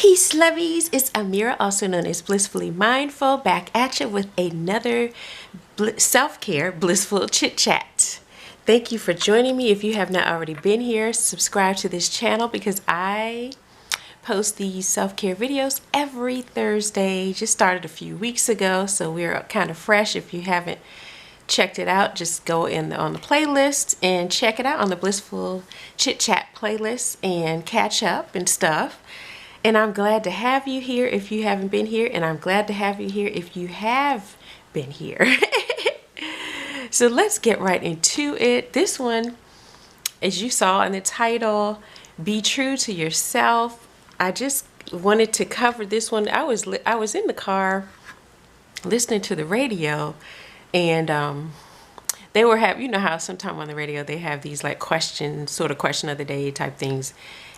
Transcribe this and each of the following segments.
Peace, lovies. It's Amira, also known as Blissfully Mindful, back at you with another self-care Blissful Chit Chat. Thank you for joining me. If you have not already been here, subscribe to this channel because I post these self-care videos every Thursday. Just started a few weeks ago, so we're kind of fresh. If you haven't checked it out, just go on the playlist and check it out on the Blissful Chit Chat playlist and catch up and stuff. And I'm glad to have you here if you haven't been here, and I'm glad to have you here if you have been here. So let's get right into it. This one, as you saw in the title, Be True to Yourself. I just wanted to cover this one. I was in the car listening to the radio, and they were you know how sometimes on the radio they have these like question of the day type things.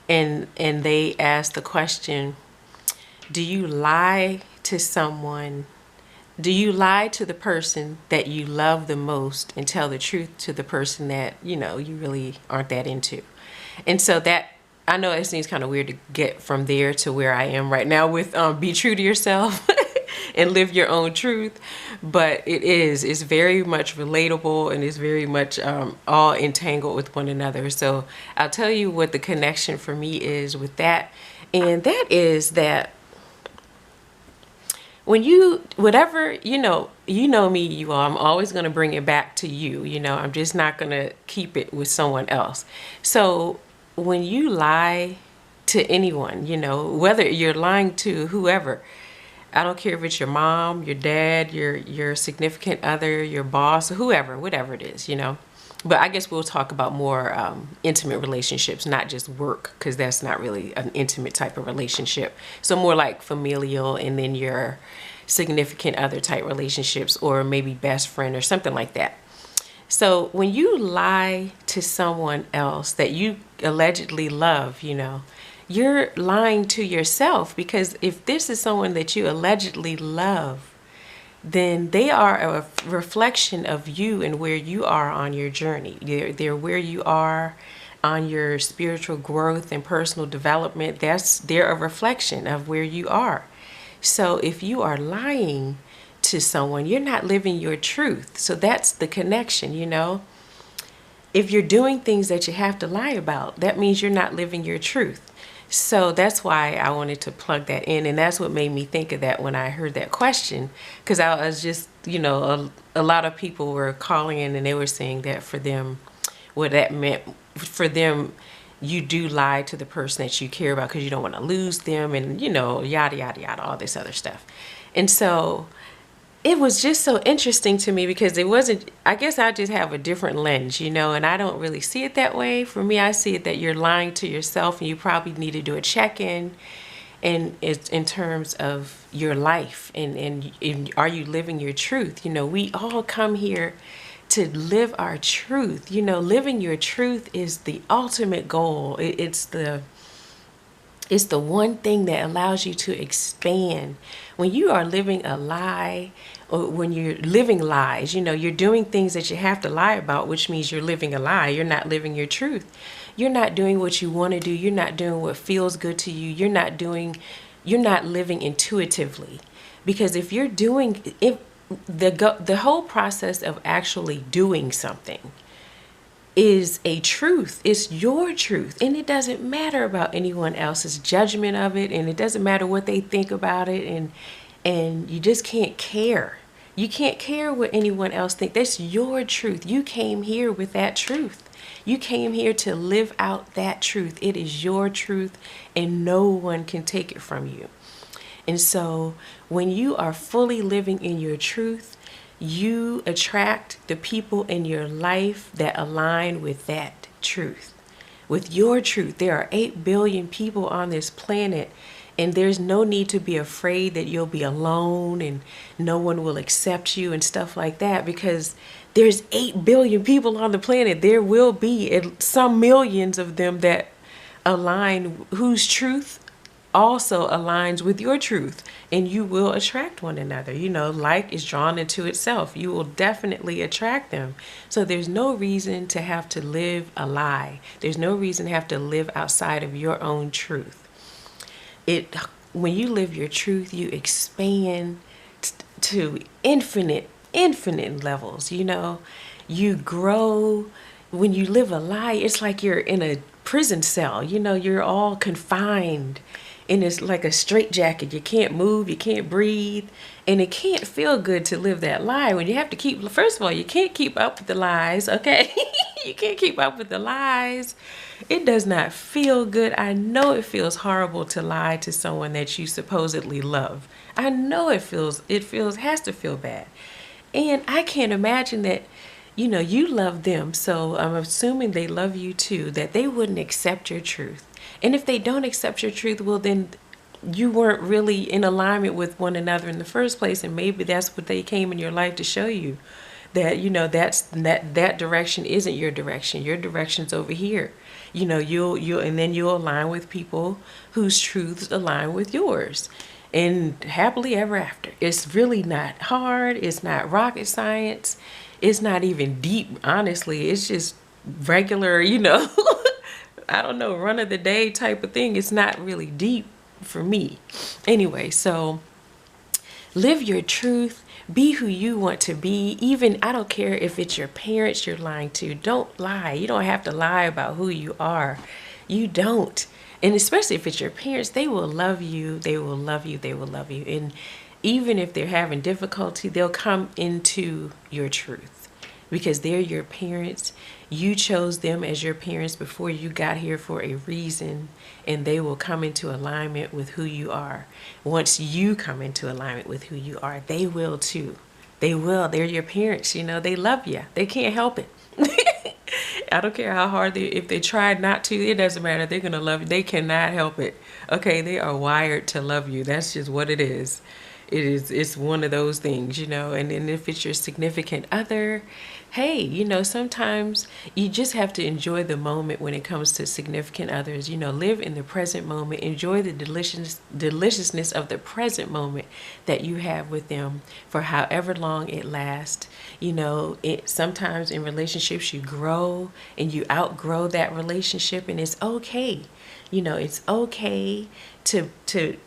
And they asked the question, do you lie to someone? Do you lie to the person that you love the most and tell the truth to the person that, you really aren't that into? And so that, I know it seems kind of weird to get from there to where I am right now with be true to yourself and live your own truth. But it's very much relatable, and it's very much all entangled with one another. So I'll tell you what the connection for me is with that. And that is that when you know me, you all, I'm always going to bring it back to you. I'm just not going to keep it with someone else. So when you lie to anyone, whether you're lying to whoever, I don't care if it's your mom, your dad, your significant other, your boss, whoever, whatever it is, But I guess we'll talk about more intimate relationships, not just work, because that's not really an intimate type of relationship. So more like familial, and then your significant other type relationships, or maybe best friend or something like that. So when you lie to someone else that you allegedly love, you're lying to yourself, because if this is someone that you allegedly love, then they are a reflection of you and where you are on your journey. They're where you are on your spiritual growth and personal development. They're a reflection of where you are. So if you are lying to someone, you're not living your truth. So that's the connection, If you're doing things that you have to lie about, that means you're not living your truth. So that's why I wanted to plug that in. And that's what made me think of that when I heard that question. Because I was just, a lot of people were calling in and they were saying that for them, what that meant for them, you do lie to the person that you care about because you don't want to lose them, and, yada, yada, yada, all this other stuff. And so it was just so interesting to me because it wasn't, I guess I just have a different lens, and I don't really see it that way. For me, I see it that you're lying to yourself, and you probably need to do a check-in, and it's in terms of your life, and are you living your truth? We all come here to live our truth. Living your truth is the ultimate goal. It's the one thing that allows you to expand. When you are living a lie, or when you're living lies, you're doing things that you have to lie about, which means you're living a lie. You're not living your truth. You're not doing what you want to do. You're not doing what feels good to you. You're not living intuitively. Because if the whole process of actually doing something is a truth. It's your truth, and it doesn't matter about anyone else's judgment of it, and it doesn't matter what they think about it, and you just can't care. You can't care what anyone else thinks. That's your truth. You came here with that truth. You came here to live out that truth. It is your truth, and no one can take it from you. And so when you are fully living in your truth, you attract the people in your life that align with that truth, with your truth. There are 8 billion people on this planet, and there's no need to be afraid that you'll be alone and no one will accept you and stuff like that, because there's 8 billion people on the planet. There will be some millions of them that align, whose truth also aligns with your truth, and you will attract one another. Like is drawn into itself. You will definitely attract them. So there's no reason to have to live a lie. There's no reason to have to live outside of your own truth. it when you live your truth, you expand to infinite levels. You grow. When you live a lie, it's like you're in a prison cell. You're all confined, and it's like a straitjacket. You can't move, you can't breathe, and it can't feel good to live that lie when you have to keep. First of all, you can't keep up with the lies, okay? You can't keep up with the lies. It does not feel good. I know it feels horrible to lie to someone that you supposedly love. I know has to feel bad. And I can't imagine that, you love them. So I'm assuming they love you too, that they wouldn't accept your truth. And if they don't accept your truth, well, then you weren't really in alignment with one another in the first place. And maybe that's what they came in your life to show you, that, that direction isn't your direction. Your direction's over here. You'll align with people whose truths align with yours. And happily ever after. It's really not hard. It's not rocket science. It's not even deep, honestly. It's just regular, I don't know, run of the day type of thing. It's not really deep for me. Anyway, so live your truth. Be who you want to be. Even, I don't care if it's your parents you're lying to. Don't lie. You don't have to lie about who you are. You don't. And especially if it's your parents, they will love you. They will love you. They will love you. And even if they're having difficulty, they'll come into your truth because they're your parents. You chose them as your parents before you got here for a reason, and they will come into alignment with who you are. Once you come into alignment with who you are, they will too. They will. They're your parents. They love you. They can't help it. I don't care how hard if they try not to, it doesn't matter. They're going to love you. They cannot help it. Okay, they are wired to love you. That's just what it is. It's one of those things, and then if it's your significant other, hey, sometimes you just have to enjoy the moment when it comes to significant others. Live in the present moment. Enjoy the deliciousness of the present moment that you have with them for however long it lasts. Sometimes in relationships you grow and you outgrow that relationship, and it's okay. It's okay to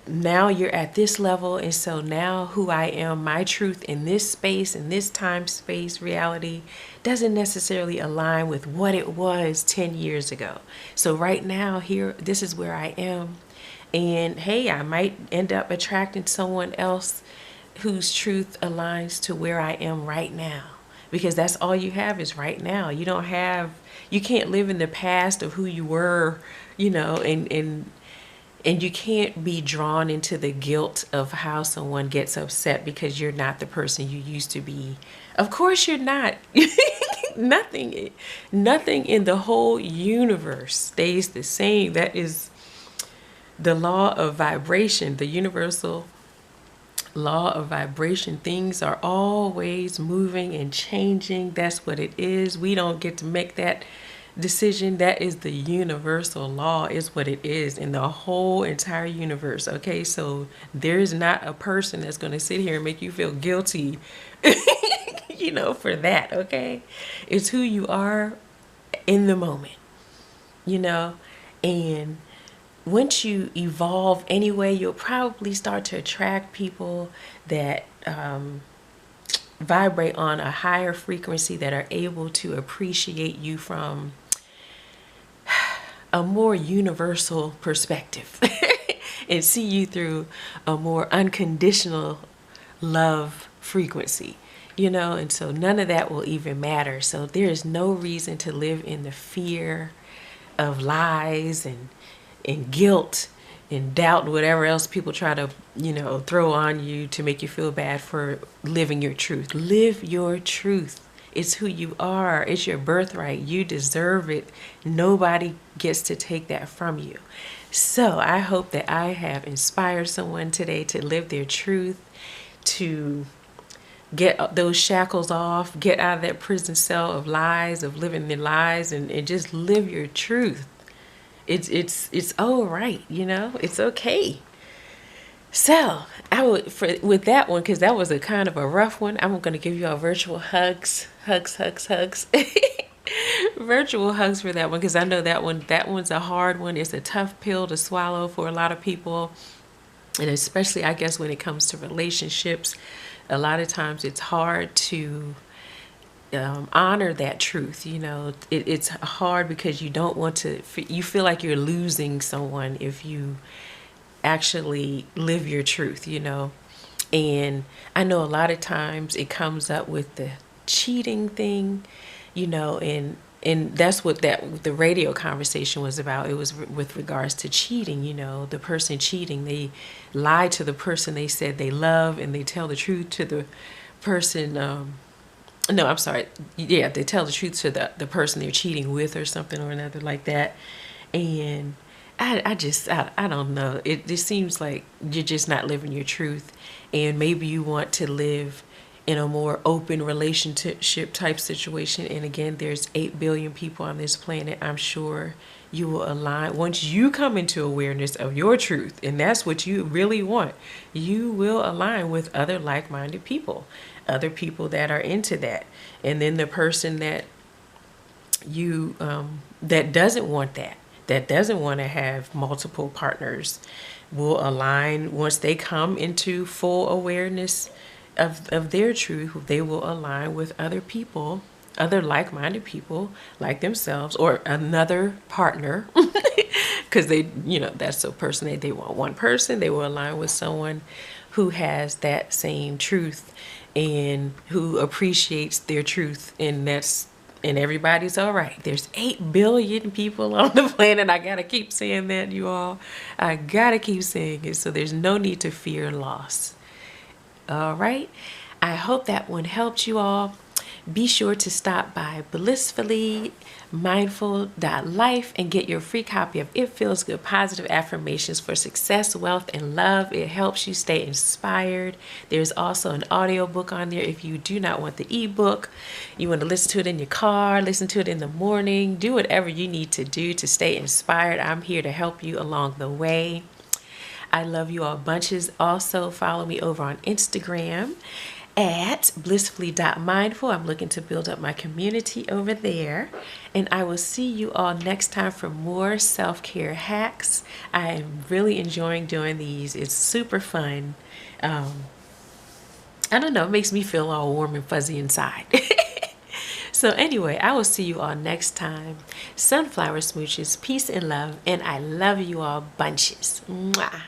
now you're at this level, and so now who I am, my truth in this space, in this time space reality, doesn't necessarily align with what it was 10 years ago. So right now, here, this is where I am, and hey, I might end up attracting someone else whose truth aligns to where I am right now, because that's all you have is right now. You can't live in the past of who you were, and you can't be drawn into the guilt of how someone gets upset because you're not the person you used to be. Of course you're not. Nothing in the whole universe stays the same. That is the law of vibration, the universal law of vibration. Things are always moving and changing. That's what it is. We don't get to make that decision. That is the universal law, is what it is in the whole entire universe. Okay, so there's not a person that's going to sit here and make you feel guilty for that. Okay, it's who you are in the moment, and once you evolve anyway, you'll probably start to attract people that vibrate on a higher frequency, that are able to appreciate you from a more universal perspective and see you through a more unconditional love frequency, and so none of that will even matter. So there is no reason to live in the fear of lies and guilt and doubt, whatever else people try to, throw on you to make you feel bad for living your truth. Live your truth. It's who you are. It's your birthright. You deserve it. Nobody gets to take that from you. So I hope that I have inspired someone today to live their truth, to get those shackles off, get out of that prison cell of lies, of living their lies, and just live your truth. It's all right, it's okay. So with that one, because that was a kind of a rough one, I'm going to give you all virtual hugs. Virtual hugs for that one, because I know that one's a hard one. It's a tough pill to swallow for a lot of people. And especially, I guess, when it comes to relationships, a lot of times it's hard to honor that truth. It's hard because you don't want to, you feel like you're losing someone if you actually live your truth. And I know a lot of times it comes up with the cheating thing, and that's what the radio conversation was about. It was with regards to cheating. The person cheating, they lie to the person they said they love, and they tell the truth to the person. No, I'm sorry. Yeah, they tell the truth to the person they're cheating with, or something or another like that. And I don't know. It just seems like you're just not living your truth, and maybe you want to live in a more open relationship type situation. And again, there's 8 billion people on this planet. I'm sure you will align once you come into awareness of your truth, and that's what you really want. You will align with other like-minded people, other people that are into that. And then the person that you that doesn't want that doesn't want to have multiple partners will align once they come into full awareness of their truth. They will align with other people, other like-minded people like themselves, or another partner, because that's a person that they want. One person, they will align with someone who has that same truth and who appreciates their truth, and everybody's all right. There's 8 billion people on the planet. I gotta keep saying that, you all. I gotta keep saying it. So there's no need to fear loss. All right. I hope that one helped you all. Be sure to stop by Blissfully Mindful.life and get your free copy of It Feels Good Positive Affirmations for Success, Wealth, and Love. It helps you stay inspired. There's also an audiobook on there if you do not want the ebook. You want to listen to it in your car, listen to it in the morning, do whatever you need to do to stay inspired. I'm here to help you along the way. I love you all bunches. Also, follow me over on Instagram at blissfully.mindful. I'm looking to build up my community over there. And I will see you all next time for more self-care hacks. I am really enjoying doing these. It's super fun. I don't know, it makes me feel all warm and fuzzy inside. So anyway, I will see you all next time. Sunflower smooches, peace and love, and I love you all bunches. Mwah.